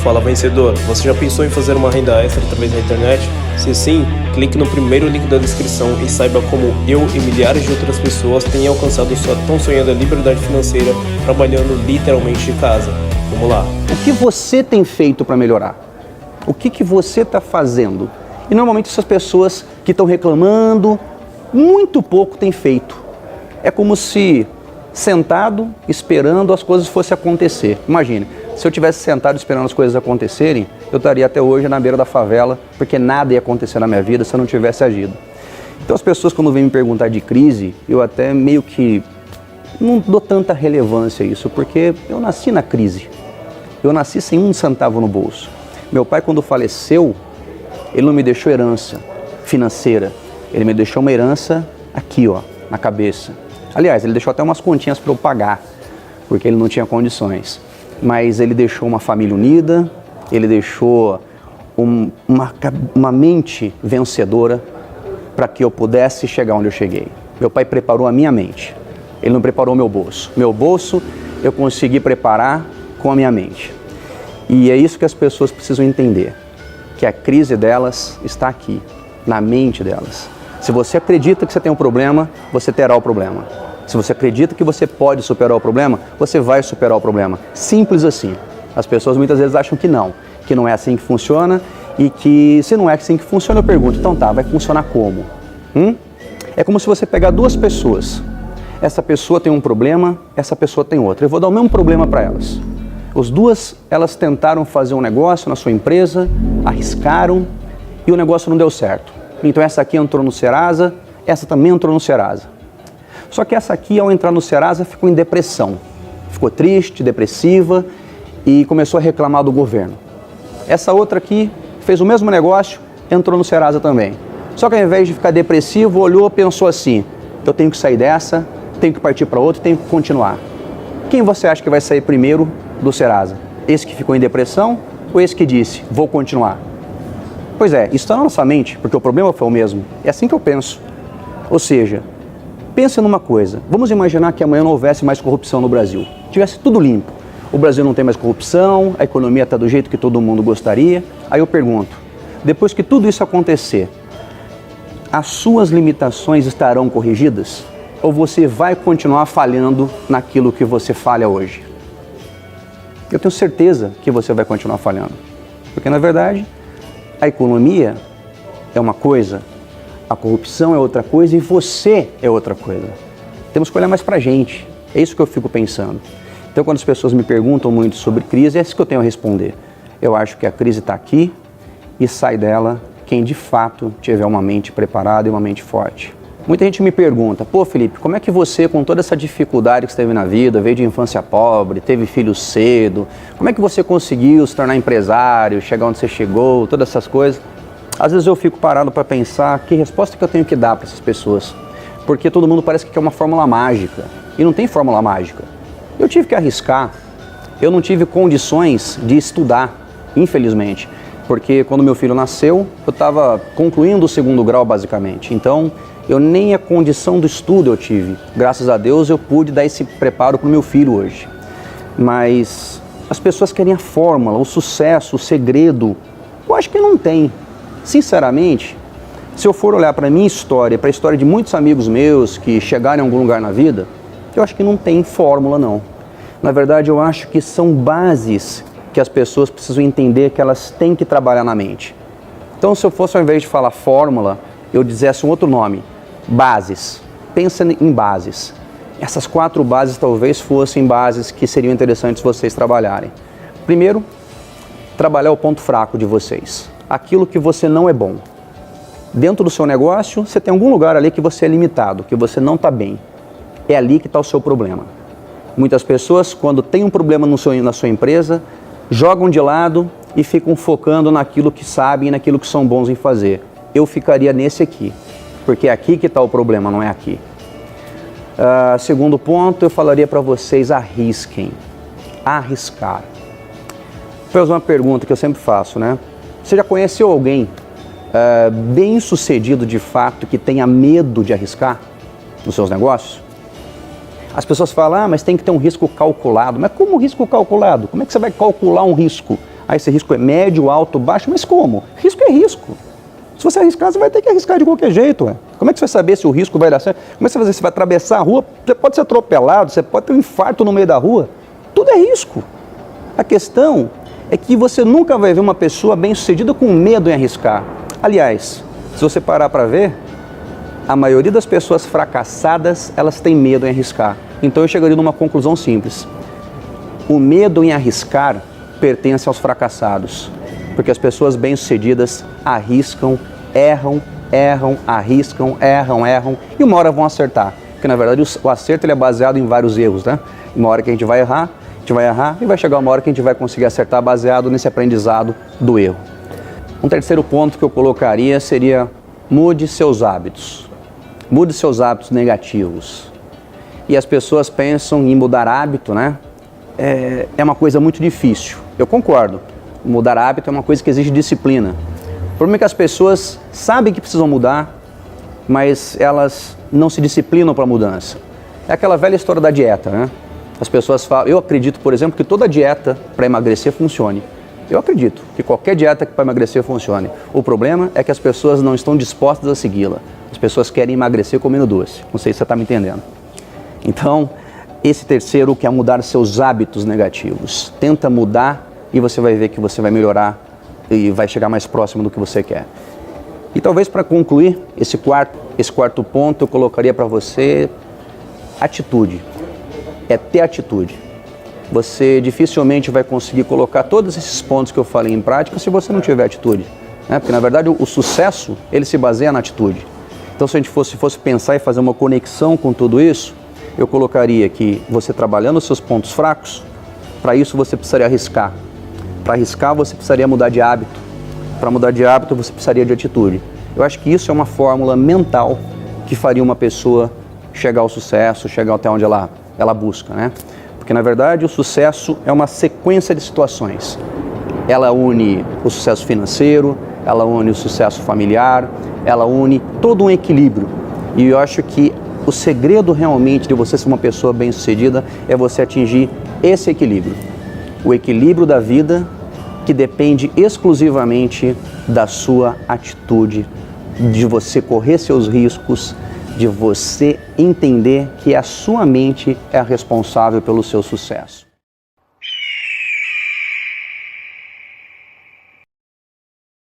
Fala vencedor, você já pensou em fazer uma renda extra através da internet? Se sim, clique no primeiro link da descrição e saiba como eu e milhares de outras pessoas têm alcançado sua tão sonhada liberdade financeira trabalhando literalmente de casa. Vamos lá! O que você tem feito para melhorar? O que você está fazendo? E normalmente essas pessoas que estão reclamando, muito pouco têm feito. É como se sentado, esperando as coisas fossem acontecer. Imagine, se eu tivesse sentado esperando as coisas acontecerem, eu estaria até hoje na beira da favela, porque nada ia acontecer na minha vida se eu não tivesse agido. Então as pessoas quando vêm me perguntar de crise, eu até meio que não dou tanta relevância a isso, porque eu nasci na crise. Eu nasci sem um centavo no bolso. Meu pai, quando faleceu, ele não me deixou herança financeira, ele me deixou uma herança aqui, ó, na cabeça. Aliás, ele deixou até umas continhas para eu pagar, porque ele não tinha condições. Mas ele deixou uma família unida, ele deixou uma mente vencedora para que eu pudesse chegar onde eu cheguei. Meu pai preparou a minha mente, ele não preparou meu bolso. Meu bolso eu consegui preparar com a minha mente. E é isso que as pessoas precisam entender, que a crise delas está aqui, na mente delas. Se você acredita que você tem um problema, você terá o problema. Se você acredita que você pode superar o problema, você vai superar o problema. Simples assim. As pessoas muitas vezes acham que não é assim que funciona e que se não é assim que funciona, eu pergunto, então tá, vai funcionar como? É como se você pegar duas pessoas. Essa pessoa tem um problema, essa pessoa tem outro. Eu vou dar o mesmo problema para elas. As duas, elas tentaram fazer um negócio na sua empresa, arriscaram e o negócio não deu certo. Então essa aqui entrou no Serasa, essa também entrou no Serasa. Só que essa aqui, ao entrar no Serasa, ficou em depressão. Ficou triste, depressiva e começou a reclamar do governo. Essa outra aqui fez o mesmo negócio, entrou no Serasa também. Só que ao invés de ficar depressivo, olhou e pensou assim, eu tenho que sair dessa, tenho que partir para outra, tenho que continuar. Quem você acha que vai sair primeiro do Serasa? Esse que ficou em depressão ou esse que disse, vou continuar? Pois é, isso está na nossa mente, porque o problema foi o mesmo. É assim que eu penso. Ou seja, pense numa coisa, vamos imaginar que amanhã não houvesse mais corrupção no Brasil, tivesse tudo limpo. O Brasil não tem mais corrupção, a economia está do jeito que todo mundo gostaria. Aí eu pergunto, depois que tudo isso acontecer, as suas limitações estarão corrigidas? Ou você vai continuar falhando naquilo que você falha hoje? Eu tenho certeza que você vai continuar falhando. Porque na verdade, a economia é uma coisa, a corrupção é outra coisa e você é outra coisa. Temos que olhar mais pra gente. É isso que eu fico pensando. Então, quando as pessoas me perguntam muito sobre crise, é isso que eu tenho a responder. Eu acho que a crise está aqui e sai dela quem de fato tiver uma mente preparada e uma mente forte. Muita gente me pergunta, pô Felipe, como é que você, com toda essa dificuldade que você teve na vida, veio de infância pobre, teve filhos cedo, como é que você conseguiu se tornar empresário, chegar onde você chegou, todas essas coisas? Às vezes eu fico parado para pensar que resposta que eu tenho que dar para essas pessoas. Porque todo mundo parece que quer uma fórmula mágica. E não tem fórmula mágica. Eu tive que arriscar. Eu não tive condições de estudar, infelizmente. Porque quando meu filho nasceu, eu estava concluindo o 2º grau, basicamente. Então, eu nem a condição do estudo eu tive. Graças a Deus, eu pude dar esse preparo para o meu filho hoje. Mas as pessoas querem a fórmula, o sucesso, o segredo. Eu acho que não tem. Sinceramente, se eu for olhar para a minha história, para a história de muitos amigos meus que chegaram em algum lugar na vida, eu acho que não tem fórmula não. Na verdade, eu acho que são bases que as pessoas precisam entender que elas têm que trabalhar na mente. Então, se eu fosse, ao invés de falar fórmula, eu dissesse um outro nome, bases. Pensa em bases. Essas 4 bases talvez fossem bases que seriam interessantes vocês trabalharem. Primeiro, trabalhar o ponto fraco de vocês. Aquilo que você não é bom. Dentro do seu negócio, você tem algum lugar ali que você é limitado, que você não está bem. É ali que está o seu problema. Muitas pessoas, quando tem um problema na sua empresa, jogam de lado e ficam focando naquilo que sabem e naquilo que são bons em fazer. Eu ficaria nesse aqui, porque é aqui que está o problema, não é aqui. Segundo ponto, eu falaria para vocês, arrisquem. Arriscar. Vou fazer uma pergunta que eu sempre faço, né? Você já conheceu alguém bem sucedido de fato que tenha medo de arriscar nos seus negócios? As pessoas falam, mas tem que ter um risco calculado. Mas como risco calculado? Como é que você vai calcular um risco? Ah, esse risco é médio, alto, baixo, mas como? Risco é risco. Se você arriscar, você vai ter que arriscar de qualquer jeito. Ué. Como é que você vai saber se o risco vai dar certo? Como é que você vai fazer? Você vai atravessar a rua, você pode ser atropelado, você pode ter um infarto no meio da rua. Tudo é risco. A questão é que você nunca vai ver uma pessoa bem-sucedida com medo em arriscar. Aliás, se você parar para ver, a maioria das pessoas fracassadas, elas têm medo em arriscar. Então eu chegaria numa conclusão simples. O medo em arriscar pertence aos fracassados, porque as pessoas bem-sucedidas arriscam, erram, arriscam, erram, e uma hora vão acertar. Porque na verdade o acerto ele é baseado em vários erros, né? Uma hora que a gente vai errar, e vai chegar uma hora que a gente vai conseguir acertar baseado nesse aprendizado do erro. Um terceiro ponto que eu colocaria seria: mude seus hábitos. Mude seus hábitos negativos. E as pessoas pensam em mudar hábito, né? É uma coisa muito difícil. Eu concordo. Mudar hábito é uma coisa que exige disciplina. O problema é que as pessoas sabem que precisam mudar, mas elas não se disciplinam para a mudança. É aquela velha história da dieta, né? As pessoas falam, eu acredito, por exemplo, que toda dieta para emagrecer funcione. Eu acredito que qualquer dieta para emagrecer funcione. O problema é que as pessoas não estão dispostas a segui-la. As pessoas querem emagrecer comendo doce. Não sei se você está me entendendo. Então, esse terceiro que é mudar seus hábitos negativos. Tenta mudar e você vai ver que você vai melhorar e vai chegar mais próximo do que você quer. E talvez para concluir esse quarto ponto, eu colocaria para você atitude. É ter atitude. Você dificilmente vai conseguir colocar todos esses pontos que eu falei em prática se você não tiver atitude, né? Porque na verdade o sucesso ele se baseia na atitude. Então se a gente fosse pensar e fazer uma conexão com tudo isso, eu colocaria que você trabalhando os seus pontos fracos, para isso você precisaria arriscar. Para arriscar você precisaria mudar de hábito. Para mudar de hábito você precisaria de atitude. Eu acho que isso é uma fórmula mental que faria uma pessoa chegar ao sucesso, chegar até onde ela busca, né? Porque na verdade o sucesso é uma sequência de situações. Ela une o sucesso financeiro, ela une o sucesso familiar, ela une todo um equilíbrio. E eu acho que o segredo realmente de você ser uma pessoa bem-sucedida é você atingir esse equilíbrio. O equilíbrio da vida que depende exclusivamente da sua atitude, de você correr seus riscos, de você entender que a sua mente é a responsável pelo seu sucesso.